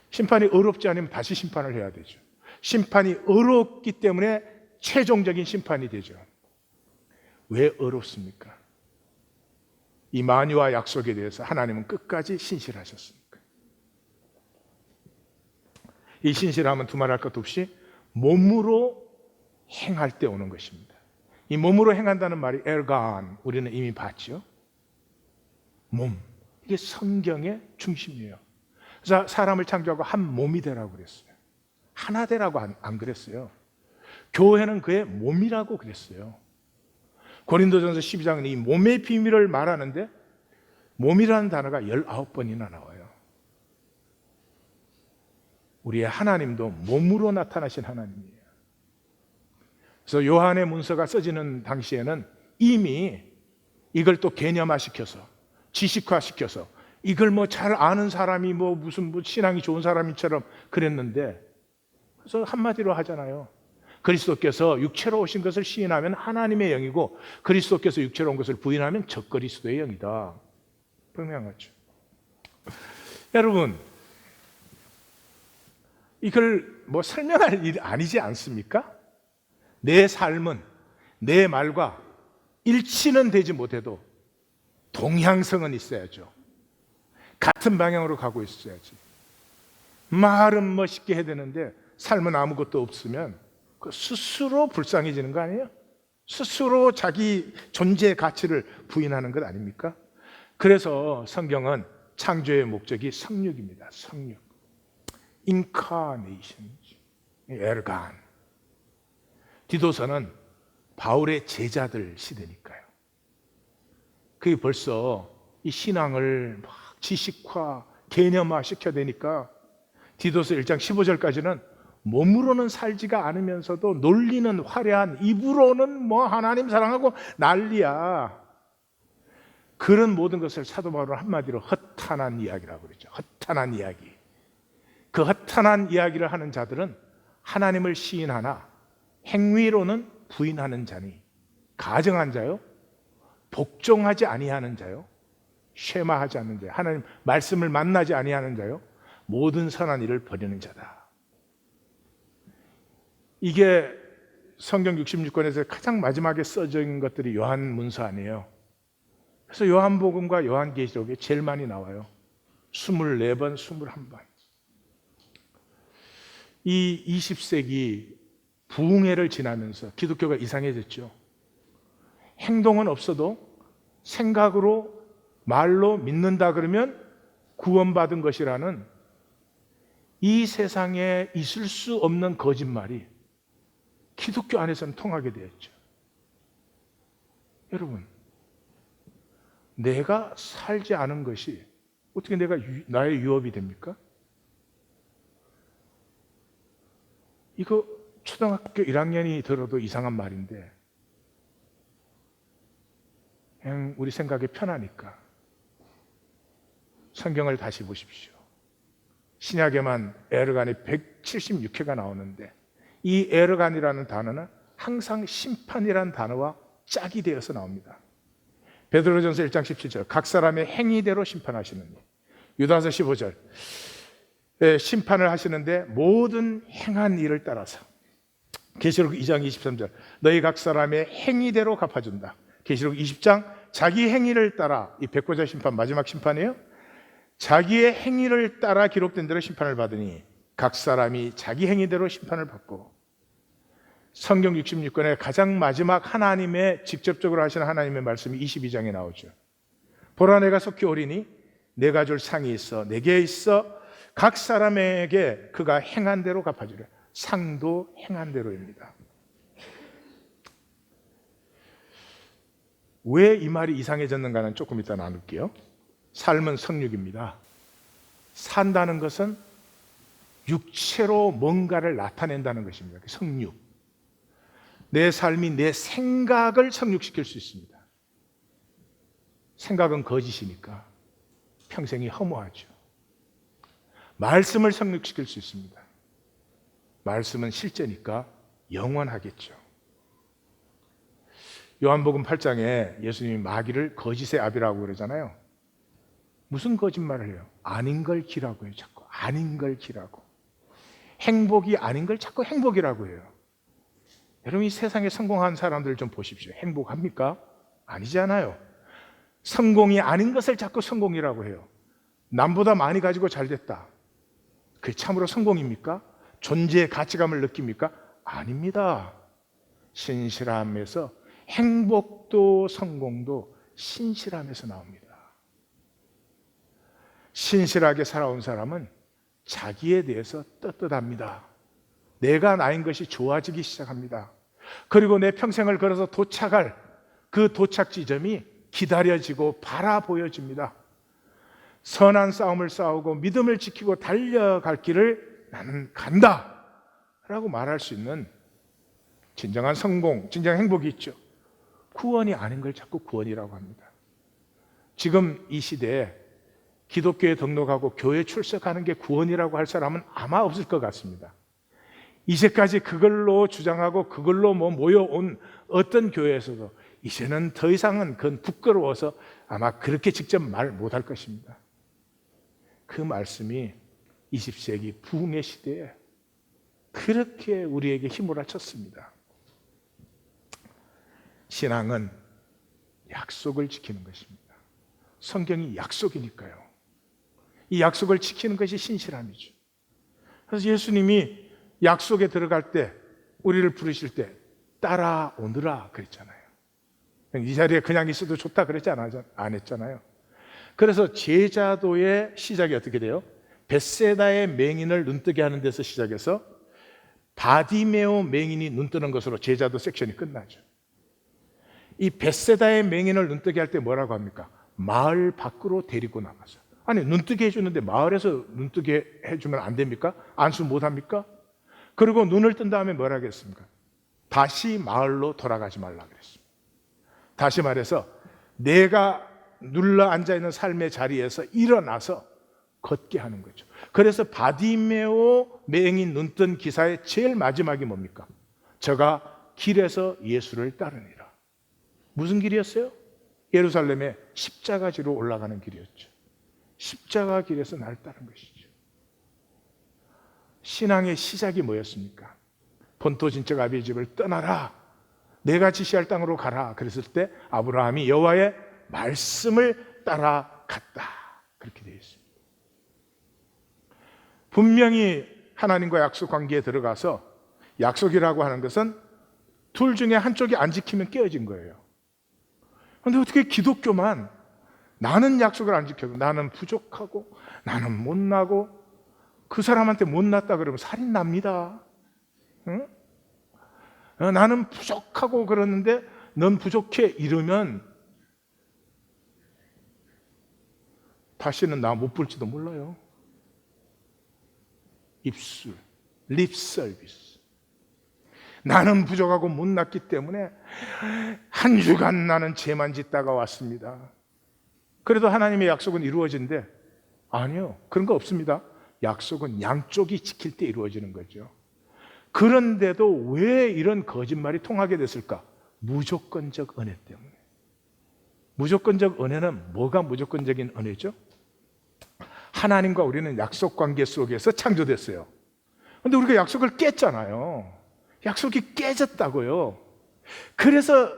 심판이 어렵지 않으면 다시 심판을 해야 되죠. 심판이 어렵기 때문에 최종적인 심판이 되죠. 왜 어렵습니까? 이 만유와 약속에 대해서 하나님은 끝까지 신실하셨습니까? 이 신실함은 두말할 것 없이 몸으로 행할 때 오는 것입니다. 이 몸으로 행한다는 말이 엘간, 우리는 이미 봤죠. 몸, 이게 성경의 중심이에요. 그래서 사람을 창조하고 한 몸이 되라고 그랬어요. 하나 되라고 안 그랬어요. 교회는 그의 몸이라고 그랬어요. 고린도전서 12장은 이 몸의 비밀을 말하는데 몸이라는 단어가 19번이나 나와요. 우리의 하나님도 몸으로 나타나신 하나님이에요. 그래서 요한의 문서가 써지는 당시에는 이미 이걸 또 개념화시켜서 지식화시켜서 이걸 뭐 잘 아는 사람이 뭐 무슨 뭐 신앙이 좋은 사람처럼 그랬는데, 그래서 한마디로 하잖아요. 그리스도께서 육체로 오신 것을 시인하면 하나님의 영이고 그리스도께서 육체로 온 것을 부인하면 적그리스도의 영이다. 분명하죠. 여러분, 이걸 뭐 설명할 일이 아니지 않습니까? 내 삶은 내 말과 일치는 되지 못해도 동향성은 있어야죠. 같은 방향으로 가고 있어야지. 말은 멋있게 해야 되는데 삶은 아무것도 없으면 그 스스로 불쌍해지는 거 아니에요? 스스로 자기 존재의 가치를 부인하는 것 아닙니까? 그래서 성경은 창조의 목적이 성육입니다. 성육. 인카네이션. 에르간. 디도서는 바울의 제자들 시대니까요. 그게 벌써 이 신앙을 막 지식화, 개념화 시켜야 되니까 디도서 1장 15절까지는 몸으로는 살지가 않으면서도 놀리는 화려한 입으로는 뭐 하나님 사랑하고 난리야. 그런 모든 것을 사도 바울은 한마디로 허탄한 이야기라고 그러죠. 허탄한 이야기. 그 허탄한 이야기를 하는 자들은 하나님을 시인하나 행위로는 부인하는 자니, 가정한 자요, 복종하지 아니하는 자요, 쉐마하지 않는 자요, 하나님 말씀을 만나지 아니하는 자요, 모든 선한 일을 버리는 자다. 이게 성경 66권에서 가장 마지막에 써져 있는 것들이 요한 문서 아니에요. 그래서 요한복음과 요한계시록에 제일 많이 나와요. 24번, 21번. 이 20세기 부흥회를 지나면서 기독교가 이상해졌죠. 행동은 없어도 생각으로, 말로 믿는다 그러면 구원받은 것이라는 이 세상에 있을 수 없는 거짓말이 기독교 안에서는 통하게 되었죠. 여러분, 내가 살지 않은 것이 어떻게 나의 유업이 됩니까? 이거 초등학교 1학년이 들어도 이상한 말인데, 그냥 우리 생각이 편하니까 성경을 다시 보십시오. 신약에만 에르간이 176회가 나오는데 이 에르간이라는 단어는 항상 심판이라는 단어와 짝이 되어서 나옵니다. 베드로전서 1장 17절, 각 사람의 행위대로 심판하시느니. 유다서 15절, 심판을 하시는데 모든 행한 일을 따라서. 계시록 2장 23절, 너희 각 사람의 행위대로 갚아준다. 계시록 20장, 자기 행위를 따라, 이 백보자 심판 마지막 심판이에요. 자기의 행위를 따라 기록된 대로 심판을 받으니 각 사람이 자기 행위대로 심판을 받고. 성경 66권의 가장 마지막 하나님의 직접적으로 하시는 하나님의 말씀이 22장에 나오죠. 보라, 내가 속히 오리니 내가 줄 상이 있어 내게 있어 각 사람에게 그가 행한 대로 갚아주려. 상도 행한 대로입니다. 왜 이 말이 이상해졌는가는 조금 이따 나눌게요. 삶은 성육입니다. 산다는 것은 육체로 뭔가를 나타낸다는 것입니다. 성육. 내 삶이 내 생각을 성육시킬 수 있습니다. 생각은 거짓이니까 평생이 허무하죠. 말씀을 성육시킬 수 있습니다. 말씀은 실제니까 영원하겠죠. 요한복음 8장에 예수님이 마귀를 거짓의 아비라고 그러잖아요. 무슨 거짓말을 해요? 아닌 걸 기라고 해요. 자꾸 아닌 걸 기라고. 행복이 아닌 걸 자꾸 행복이라고 해요. 여러분, 이 세상에 성공한 사람들 좀 보십시오. 행복합니까? 아니잖아요. 성공이 아닌 것을 자꾸 성공이라고 해요. 남보다 많이 가지고 잘 됐다. 그게 참으로 성공입니까? 존재의 가치감을 느낍니까? 아닙니다. 신실함에서, 행복도 성공도 신실함에서 나옵니다. 신실하게 살아온 사람은 자기에 대해서 떳떳합니다. 내가 나인 것이 좋아지기 시작합니다. 그리고 내 평생을 걸어서 도착할 그 도착 지점이 기다려지고 바라보여집니다. 선한 싸움을 싸우고 믿음을 지키고 달려갈 길을 나는 간다 라고 말할 수 있는 진정한 성공, 진정한 행복이 있죠. 구원이 아닌 걸 자꾸 구원이라고 합니다. 지금 이 시대에 기독교에 등록하고 교회 출석하는 게 구원이라고 할 사람은 아마 없을 것 같습니다. 이제까지 그걸로 주장하고 그걸로 모여온 어떤 교회에서도 이제는 더 이상은 그건 부끄러워서 아마 그렇게 직접 말 못할 것입니다. 그 말씀이 20세기 부흥의 시대에 그렇게 우리에게 힘을 쳤습니다. 신앙은 약속을 지키는 것입니다. 성경이 약속이니까요. 이 약속을 지키는 것이 신실함이죠. 그래서 예수님이 약속에 들어갈 때 우리를 부르실 때 따라오느라 그랬잖아요. 이 자리에 그냥 있어도 좋다 그랬지 안 했잖아요. 그래서 제자도의 시작이 어떻게 돼요? 벳세다의 맹인을 눈뜨게 하는 데서 시작해서 바디메오 맹인이 눈뜨는 것으로 제자도 섹션이 끝나죠. 이 벳세다의 맹인을 눈뜨게 할 때 뭐라고 합니까? 마을 밖으로 데리고 나가서. 아니, 눈뜨게 해주는데 마을에서 눈뜨게 해주면 안 됩니까? 안수 못 합니까? 그리고 눈을 뜬 다음에 뭐라 하겠습니까? 다시 마을로 돌아가지 말라 그랬습니다. 다시 말해서 내가 눌러 앉아있는 삶의 자리에서 일어나서 걷게 하는 거죠. 그래서 바디메오 맹인 눈뜬 기사의 제일 마지막이 뭡니까? 저가 길에서 예수를 따르니라. 무슨 길이었어요? 예루살렘의 십자가지로 올라가는 길이었죠. 십자가 길에서 날 따른 것이죠. 신앙의 시작이 뭐였습니까? 본토 진척 아비의 집을 떠나라. 내가 지시할 땅으로 가라. 그랬을 때 아브라함이 여호와의 말씀을 따라갔다. 그렇게 되어 있습니다. 분명히 하나님과 약속 관계에 들어가서 약속이라고 하는 것은 둘 중에 한쪽이 안 지키면 깨어진 거예요. 그런데 어떻게 기독교만 나는 약속을 안 지켜도 나는 부족하고 나는 못나고 그 사람한테 못났다 그러면 살인 납니다. 응? 나는 부족하고 그러는데 넌 부족해 이러면 다시는 나 못 볼지도 몰라요. 입술, 립 서비스. 나는 부족하고 못났기 때문에 한 주간 나는 죄만 짓다가 왔습니다. 그래도 하나님의 약속은 이루어진대. 아니요, 그런 거 없습니다. 약속은 양쪽이 지킬 때 이루어지는 거죠. 그런데도 왜 이런 거짓말이 통하게 됐을까? 무조건적 은혜 때문에. 무조건적 은혜는 뭐가 무조건적인 은혜죠? 하나님과 우리는 약속 관계 속에서 창조됐어요. 그런데 우리가 약속을 깼잖아요. 약속이 깨졌다고요. 그래서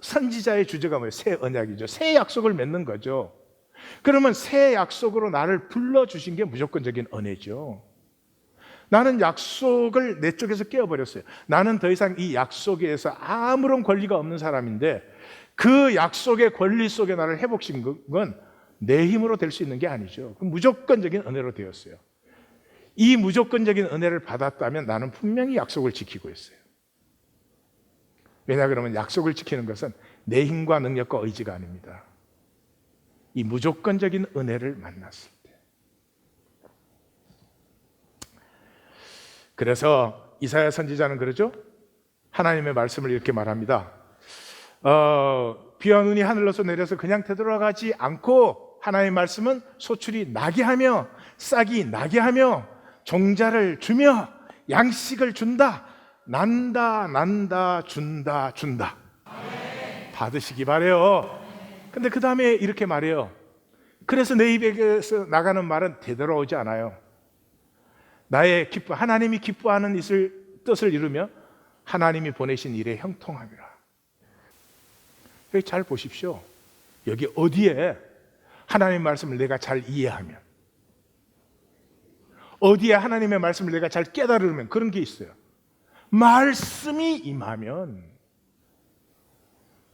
선지자의 주제가 뭐예요? 새 언약이죠. 새 약속을 맺는 거죠. 그러면 새 약속으로 나를 불러주신 게 무조건적인 은혜죠. 나는 약속을 내 쪽에서 깨어버렸어요. 나는 더 이상 이 약속에서 아무런 권리가 없는 사람인데 그 약속의 권리 속에 나를 회복시킨 건 내 힘으로 될 수 있는 게 아니죠. 무조건적인 은혜로 되었어요. 이 무조건적인 은혜를 받았다면 나는 분명히 약속을 지키고 있어요. 왜냐 그러면 약속을 지키는 것은 내 힘과 능력과 의지가 아닙니다. 이 무조건적인 은혜를 만났을 때. 그래서 이사야 선지자는 그러죠? 하나님의 말씀을 이렇게 말합니다. 비와 눈이 하늘로서 내려서 그냥 되돌아가지 않고 하나님의 말씀은 소출이 나게 하며 싹이 나게 하며 종자를 주며 양식을 준다. 난다 준다 받으시기 바래요. 근데 그 다음에 이렇게 말해요. 그래서 내 입에서 나가는 말은 되돌아오지 않아요. 나의 하나님이 기뻐하는 뜻을 이루며 하나님이 보내신 일에 형통함이라. 여기 잘 보십시오. 여기 어디에 하나님의 말씀을 내가 잘 이해하면, 어디에 하나님의 말씀을 내가 잘 깨달으면 그런 게 있어요. 말씀이 임하면,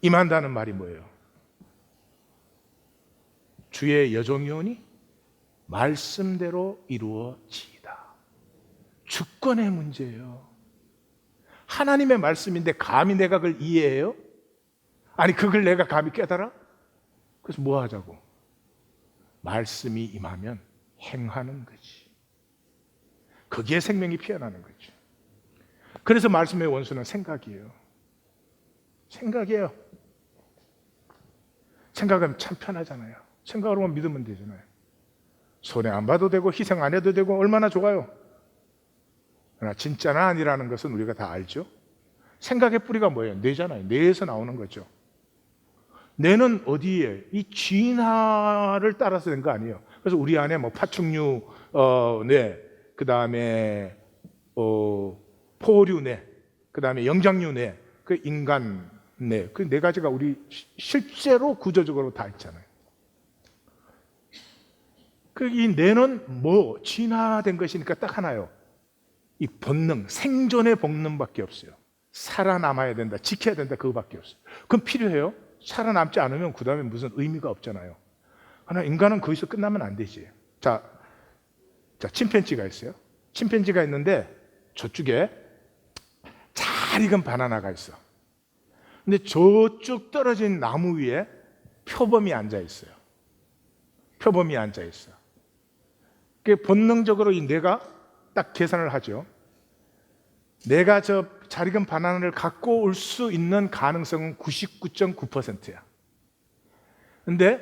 임한다는 말이 뭐예요? 주의 여종이오니 말씀대로 이루어지이다. 주권의 문제예요. 하나님의 말씀인데 감히 내가 그걸 이해해요? 아니 그걸 내가 감히 깨달아? 그래서 뭐 하자고? 말씀이 임하면 행하는 거지. 거기에 생명이 피어나는 거죠. 그래서 말씀의 원수는 생각이에요. 생각이에요. 생각하면 참 편하잖아요. 생각으로만 믿으면 되잖아요. 손해 안 봐도 되고 희생 안 해도 되고 얼마나 좋아요. 그러나 진짜나 아니라는 것은 우리가 다 알죠. 생각의 뿌리가 뭐예요? 뇌잖아요. 뇌에서 나오는 거죠. 뇌는 어디에? 이 진화를 따라서 된 거 아니에요. 그래서 우리 안에 뭐 파충류 뇌, 그 다음에 포류 뇌, 그 다음에 영장류 뇌, 그 인간 뇌, 그 네 가지가 우리 실제로 구조적으로 다 있잖아요. 그 이 뇌는 뭐 진화된 것이니까 딱 하나요. 이 본능, 생존의 본능밖에 없어요. 살아남아야 된다, 지켜야 된다, 그거밖에 없어요. 그럼 필요해요? 살아남지 않으면 그 다음에 무슨 의미가 없잖아요. 그러나 인간은 거기서 끝나면 안 되지. 자, 침팬지가 있어요. 침팬지가 있는데 저쪽에 잘 익은 바나나가 있어. 근데 저쪽 떨어진 나무 위에 표범이 앉아 있어요. 표범이 앉아 있어. 그 본능적으로 이 뇌가 딱 계산을 하죠. 내가 저 잘 익은 바나나를 갖고 올 수 있는 가능성은 99.9%야. 근데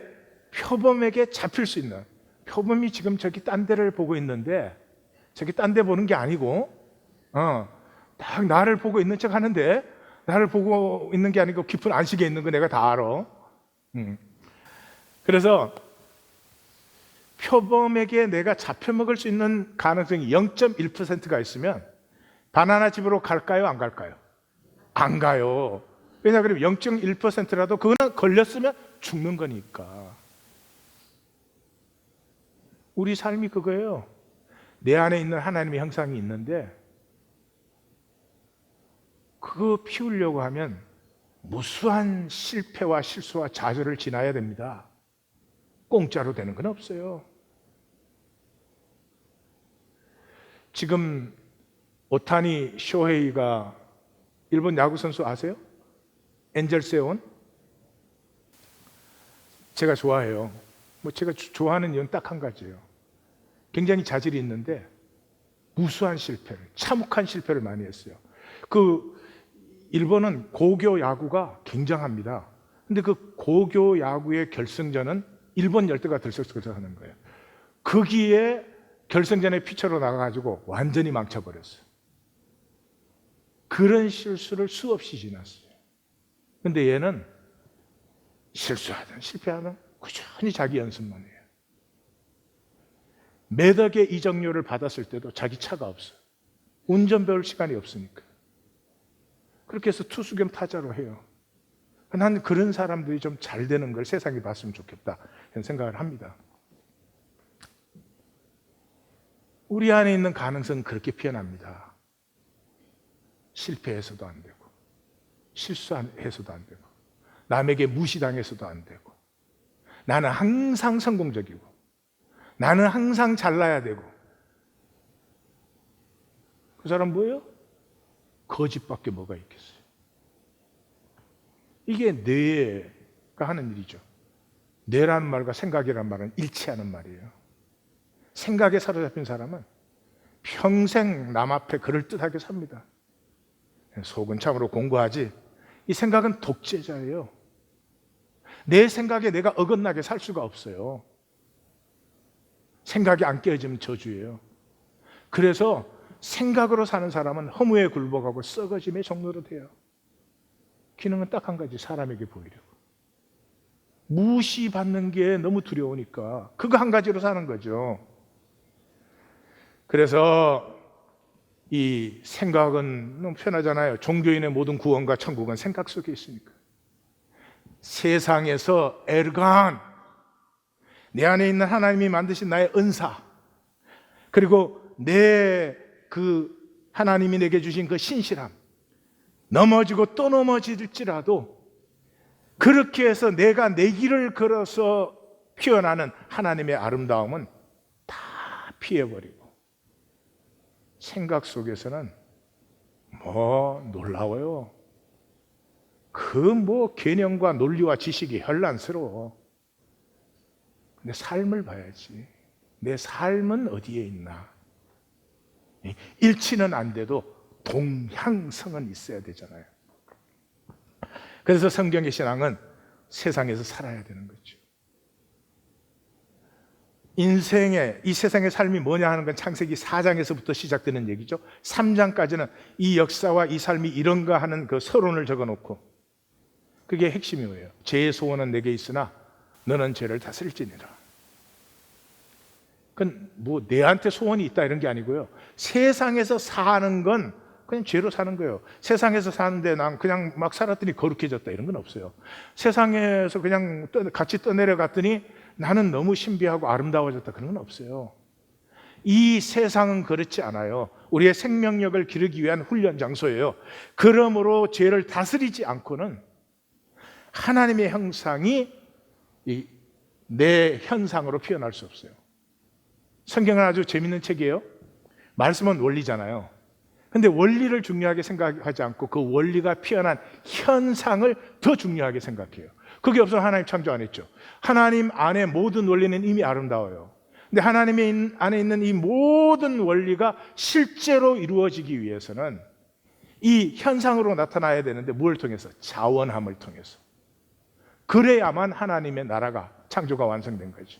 표범에게 잡힐 수 있는, 표범이 지금 저기 딴 데를 보고 있는데, 저기 딴 데 보는 게 아니고 딱 나를 보고 있는 척 하는데, 나를 보고 있는 게 아니고 깊은 안식에 있는 거 내가 다 알아. 그래서 표범에게 내가 잡혀먹을 수 있는 가능성이 0.1%가 있으면 바나나 집으로 갈까요? 안 갈까요? 안 가요. 왜냐 그러면 0.1%라도 그거는 걸렸으면 죽는 거니까. 우리 삶이 그거예요. 내 안에 있는 하나님의 형상이 있는데 그거 피우려고 하면 무수한 실패와 실수와 좌절을 지나야 됩니다. 공짜로 되는 건 없어요. 지금 오타니 쇼헤이가 일본 야구 선수 아세요? 엔젤스에 온? 제가 좋아해요. 뭐 제가 좋아하는 이유는 딱 한 가지예요. 굉장히 자질이 있는데 무수한 실패를, 참혹한 실패를 많이 했어요. 그 일본은 고교 야구가 굉장합니다. 근데 그 고교 야구의 결승전은 일본 열대가 들썩들썩 하는 거예요. 거기에 결승전에 피처로 나가가지고 완전히 망쳐버렸어요. 그런 실수를 수없이 지났어요. 근데 얘는 실수하든 실패하든 꾸준히 자기 연습만 해요. 매덕의 이적료를 받았을 때도 자기 차가 없어요. 운전 배울 시간이 없으니까. 그렇게 해서 투수 겸 타자로 해요. 난 그런 사람들이 좀 잘 되는 걸 세상이 봤으면 좋겠다 이런 생각을 합니다. 우리 안에 있는 가능성은 그렇게 피어납니다. 실패해서도 안 되고, 실수해서도 안 되고, 남에게 무시당해서도 안 되고, 나는 항상 성공적이고, 나는 항상 잘나야 되고. 그 사람 뭐예요? 거짓밖에 뭐가 있겠어요. 이게 뇌가 하는 일이죠. 뇌라는 말과 생각이라는 말은 일치하는 말이에요. 생각에 사로잡힌 사람은 평생 남 앞에 그럴듯하게 삽니다. 속은 참으로 공고하지. 이 생각은 독재자예요. 내 생각에 내가 어긋나게 살 수가 없어요. 생각이 안 깨어지면 저주예요. 그래서 생각으로 사는 사람은 허무에 굴복하고 썩어짐의 종로로 돼요. 기능은 딱 한 가지, 사람에게 보이려고. 무시받는 게 너무 두려우니까 그거 한 가지로 사는 거죠. 그래서 이 생각은 너무 편하잖아요. 종교인의 모든 구원과 천국은 생각 속에 있으니까. 세상에서 에르간, 내 안에 있는 하나님이 만드신 나의 은사, 그리고 내 그 하나님이 내게 주신 그 신실함, 넘어지고 또 넘어질지라도 그렇게 해서 내가 내 길을 걸어서 피어나는 하나님의 아름다움은 다 피해버리고, 생각 속에서는 뭐 놀라워요. 그 뭐 개념과 논리와 지식이 현란스러워. 근데 삶을 봐야지. 내 삶은 어디에 있나? 일치는 안 돼도 동향성은 있어야 되잖아요. 그래서 성경의 신앙은 세상에서 살아야 되는 거죠. 인생의 이 세상의 삶이 뭐냐 하는 건 창세기 4장에서부터 시작되는 얘기죠. 3장까지는 이 역사와 이 삶이 이런가 하는 그 서론을 적어놓고, 그게 핵심이 뭐예요? 죄의 소원은 내게 있으나 너는 죄를 다스릴지니라. 그건 뭐 내한테 소원이 있다 이런 게 아니고요. 세상에서 사는 건 그냥 죄로 사는 거예요. 세상에서 사는데 난 그냥 막 살았더니 거룩해졌다 이런 건 없어요. 세상에서 그냥 같이 떠내려갔더니 나는 너무 신비하고 아름다워졌다 그런 건 없어요. 이 세상은 그렇지 않아요. 우리의 생명력을 기르기 위한 훈련 장소예요. 그러므로 죄를 다스리지 않고는 하나님의 형상이 내 현상으로 표현할 수 없어요. 성경은 아주 재밌는 책이에요. 말씀은 원리잖아요. 근데 원리를 중요하게 생각하지 않고 그 원리가 표현한 현상을 더 중요하게 생각해요. 그게 없으면 하나님 창조 안 했죠. 하나님 안에 모든 원리는 이미 아름다워요. 근데 하나님 안에 있는 이 모든 원리가 실제로 이루어지기 위해서는 이 현상으로 나타나야 되는데 뭘 통해서? 자원함을 통해서. 그래야만 하나님의 나라가, 창조가 완성된 거죠.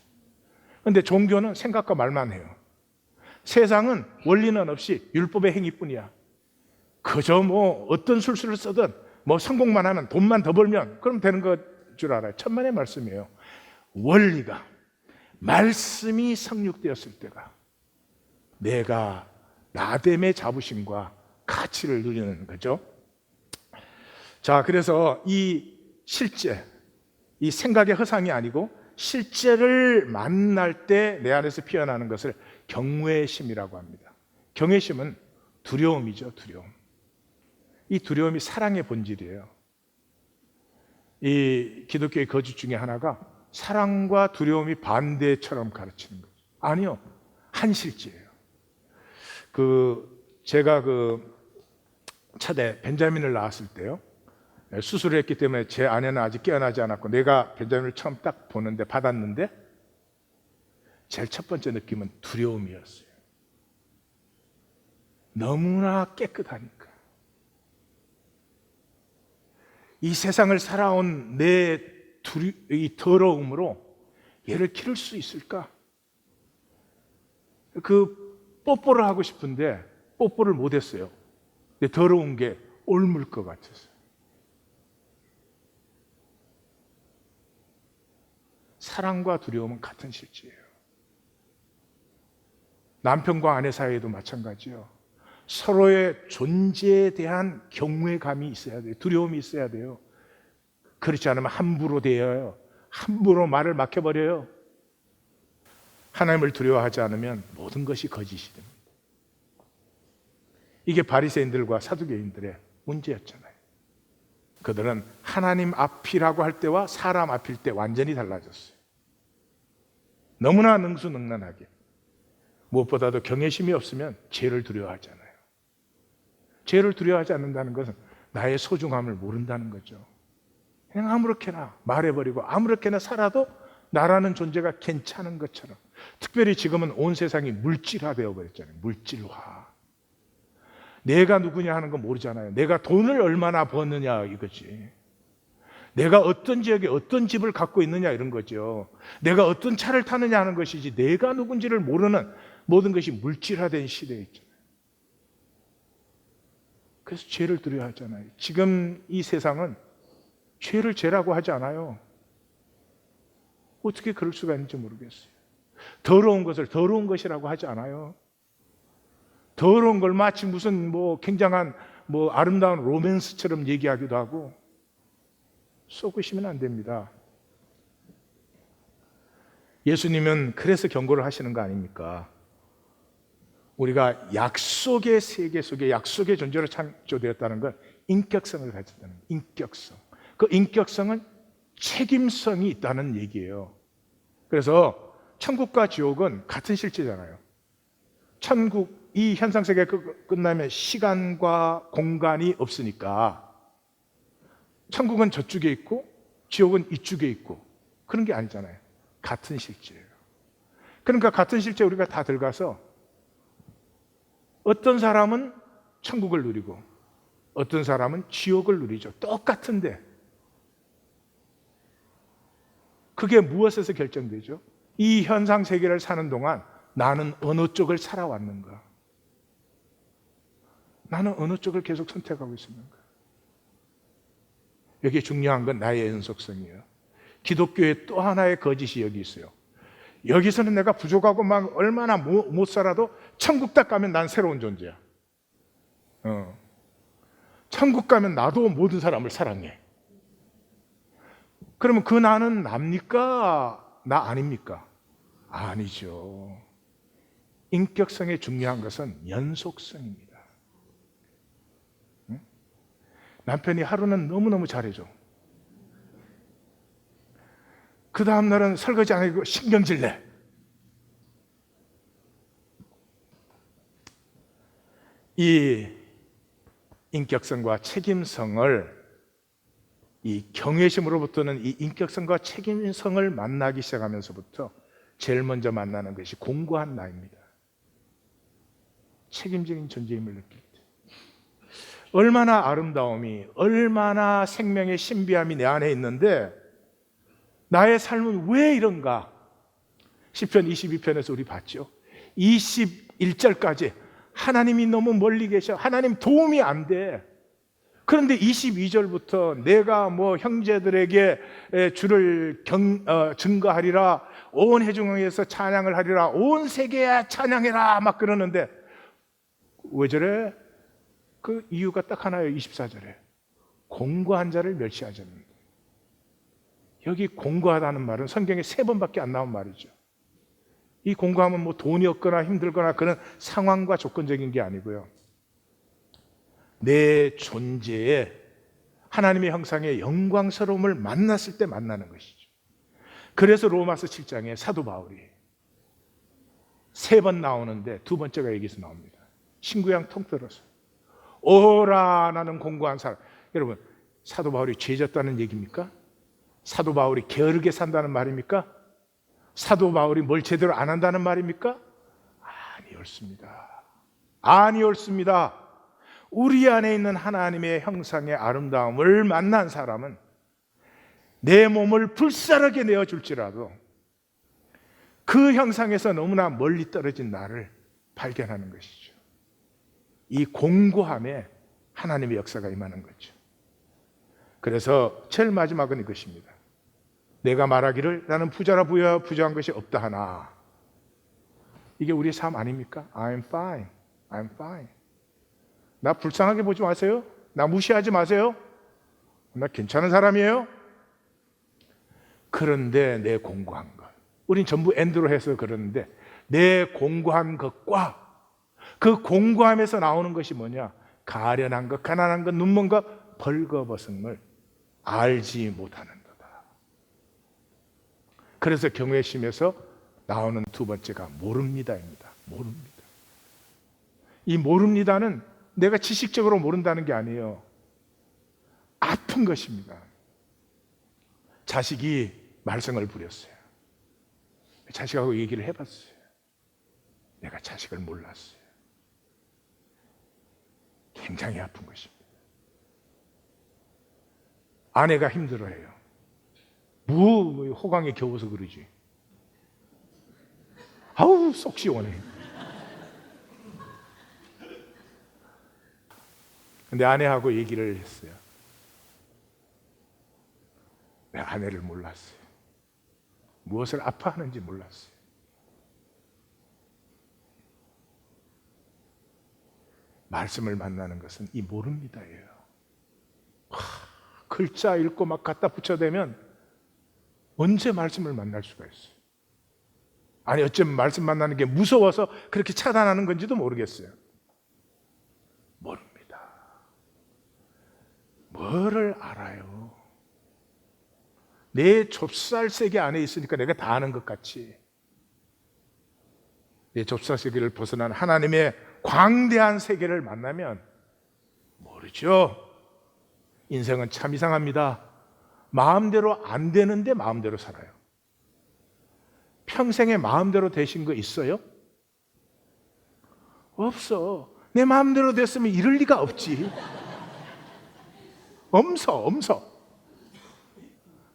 근데 종교는 생각과 말만 해요. 세상은 원리는 없이 율법의 행위뿐이야. 그저 뭐 어떤 술수를 쓰든 뭐 성공만 하면 돈만 더 벌면 그럼 되는 것 줄 알아요. 천만의 말씀이에요. 원리가, 말씀이 성육되었을 때가 내가 나됨의 자부심과 가치를 누리는 거죠. 자, 그래서 이 실제, 이 생각의 허상이 아니고 실제를 만날 때 내 안에서 피어나는 것을 경외심이라고 합니다. 경외심은 두려움이죠, 두려움. 이 두려움이 사랑의 본질이에요. 이 기독교의 거짓 중에 하나가 사랑과 두려움이 반대처럼 가르치는 거죠. 아니요, 한 실제예요. 제가 차대 벤자민을 낳았을 때요, 수술을 했기 때문에 제 아내는 아직 깨어나지 않았고 내가 벤자민을 처음 딱 보는데, 받았는데 제일 첫 번째 느낌은 두려움이었어요. 너무나 깨끗하니까. 이 세상을 살아온 이 더러움으로 얘를 기를 수 있을까? 뽀뽀를 하고 싶은데 뽀뽀를 못했어요. 근데 더러운 게 옮을 것 같았어요. 사랑과 두려움은 같은 실제예요. 남편과 아내 사이에도 마찬가지예요. 서로의 존재에 대한 경외감이 있어야 돼요. 두려움이 있어야 돼요. 그렇지 않으면 함부로 대해요. 함부로 말을 막혀버려요. 하나님을 두려워하지 않으면 모든 것이 거짓이 됩니다. 이게 바리새인들과 사두개인들의 문제였잖아요. 그들은 하나님 앞이라고 할 때와 사람 앞일 때 완전히 달라졌어요. 너무나 능수능란하게. 무엇보다도 경외심이 없으면 죄를 두려워하잖아요. 죄를 두려워하지 않는다는 것은 나의 소중함을 모른다는 거죠. 그냥 아무렇게나 말해버리고 아무렇게나 살아도 나라는 존재가 괜찮은 것처럼. 특별히 지금은 온 세상이 물질화되어 버렸잖아요. 물질화. 내가 누구냐 하는 건 모르잖아요. 내가 돈을 얼마나 버느냐 이거지. 내가 어떤 지역에 어떤 집을 갖고 있느냐 이런 거죠. 내가 어떤 차를 타느냐 하는 것이지 내가 누군지를 모르는 모든 것이 물질화된 시대에 있잖아요. 그래서 죄를 두려워하잖아요. 지금 이 세상은 죄를 죄라고 하지 않아요. 어떻게 그럴 수가 있는지 모르겠어요. 더러운 것을 더러운 것이라고 하지 않아요. 더러운 걸 마치 무슨 굉장한 아름다운 로맨스처럼 얘기하기도 하고, 쏘으시면 안 됩니다. 예수님은 그래서 경고를 하시는 거 아닙니까? 우리가 약속의 세계 속에 약속의 존재로 창조되었다는 건 인격성을 가졌다는 거예요. 인격성. 그 인격성은 책임성이 있다는 얘기예요. 그래서 천국과 지옥은 같은 실제잖아요. 천국, 이 현상세계가 끝나면 시간과 공간이 없으니까 천국은 저쪽에 있고 지옥은 이쪽에 있고 그런 게 아니잖아요. 같은 실제예요. 그러니까 같은 실제 우리가 다 들어가서 어떤 사람은 천국을 누리고 어떤 사람은 지옥을 누리죠. 똑같은데 그게 무엇에서 결정되죠? 이 현상 세계를 사는 동안 나는 어느 쪽을 살아왔는가? 나는 어느 쪽을 계속 선택하고 있었는가? 여기 중요한 건 나의 연속성이에요. 기독교의 또 하나의 거짓이 여기 있어요. 여기서는 내가 부족하고 막 얼마나 못 살아도 천국 딱 가면 난 새로운 존재야. 천국 가면 나도 모든 사람을 사랑해. 그러면 그 나는 납니까? 나 아닙니까? 아니죠. 인격성에 중요한 것은 연속성입니다. 남편이 하루는 너무너무 잘해줘. 그 다음 날은 설거지 안 하고 신경질 내. 이 인격성과 책임성을, 이 경외심으로부터는 이 인격성과 책임성을 만나기 시작하면서부터 제일 먼저 만나는 것이 공고한 나입니다. 책임적인 존재임을 느낄 때 얼마나 아름다움이, 얼마나 생명의 신비함이 내 안에 있는데 나의 삶은 왜 이런가? 시편 22편에서 우리 봤죠. 21절까지 하나님이 너무 멀리 계셔. 하나님 도움이 안 돼. 그런데 22절부터 내가 뭐 형제들에게 주를 증거하리라, 온 회중에서 찬양을 하리라, 온 세계야 찬양해라 막 그러는데 왜 저래? 그 이유가 딱 하나예요. 24절에 공고한 자를 멸시하자는. 여기 공고하다는 말은 성경에 3번밖에 안 나온 말이죠. 이 공고함은 뭐 돈이 없거나 힘들거나 그런 상황과 조건적인 게 아니고요. 내 존재에 하나님의 형상의 영광스러움을 만났을 때 만나는 것이죠. 그래서 로마서 7장에 사도 바울이 3번 나오는데 2번째가 여기서 나옵니다. 신구약 통틀어서 오라 나는 공고한 사람. 여러분, 사도 바울이 죄졌다는 얘기입니까? 사도 바울이 게으르게 산다는 말입니까? 사도 바울이 뭘 제대로 안 한다는 말입니까? 아니었습니다. 우리 안에 있는 하나님의 형상의 아름다움을 만난 사람은 내 몸을 불사르게 내어줄지라도 그 형상에서 너무나 멀리 떨어진 나를 발견하는 것이죠. 이 공고함에 하나님의 역사가 임하는 거죠. 그래서 제일 마지막은 이것입니다. 내가 말하기를 나는 부자라 부유한 것이 없다 하나. 이게 우리의 삶 아닙니까? I'm fine. 나 불쌍하게 보지 마세요. 나 무시하지 마세요. 나 괜찮은 사람이에요. 그런데 내 공고한 것, 우린 전부 엔드로 해서 그러는데 내 공고한 것과 그 공고함에서 나오는 것이 뭐냐? 가련한 것, 가난한 것, 눈먼 것, 벌거벗음을 알지 못하는 거다. 그래서 경외심에서 나오는 2번째가 모릅니다입니다. 모릅니다. 이 모릅니다는 내가 지식적으로 모른다는 게 아니에요. 아픈 것입니다. 자식이 말썽을 부렸어요. 자식하고 얘기를 해봤어요. 내가 자식을 몰랐어요. 굉장히 아픈 것입니다. 아내가 힘들어해요. 뭐 호강에 겨워서 그러지. 아우 속 시원해. 근데 아내하고 얘기를 했어요. 내 아내를 몰랐어요. 무엇을 아파하는지 몰랐어요. 말씀을 만나는 것은 이 모릅니다예요. 글자 읽고 막 갖다 붙여대면 언제 말씀을 만날 수가 있어요. 아니 어쩌면 말씀 만나는 게 무서워서 그렇게 차단하는 건지도 모르겠어요. 모릅니다. 뭐를 알아요? 내 좁쌀 세계 안에 있으니까 내가 다 아는 것 같이, 내 좁쌀 세계를 벗어난 하나님의 광대한 세계를 만나면 모르죠. 인생은 참 이상합니다. 마음대로 안 되는데 마음대로 살아요. 평생에 마음대로 되신 거 있어요? 없어. 내 마음대로 됐으면 이럴 리가 없지. 엄서.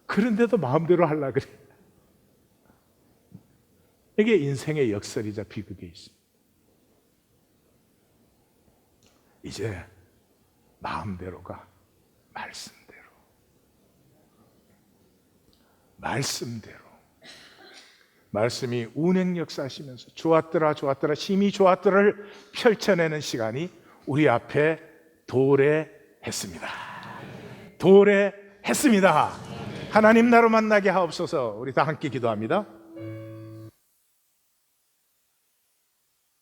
그런데도 마음대로 하려고 그래. 이게 인생의 역설이자 비극이 있습니다. 이제 마음대로가 말씀대로. 말씀이 운행 역사하시면서 좋았더라 힘이 좋았더라를 펼쳐내는 시간이 우리 앞에 도래했습니다. 하나님 나로 만나게 하옵소서. 우리 다 함께 기도합니다.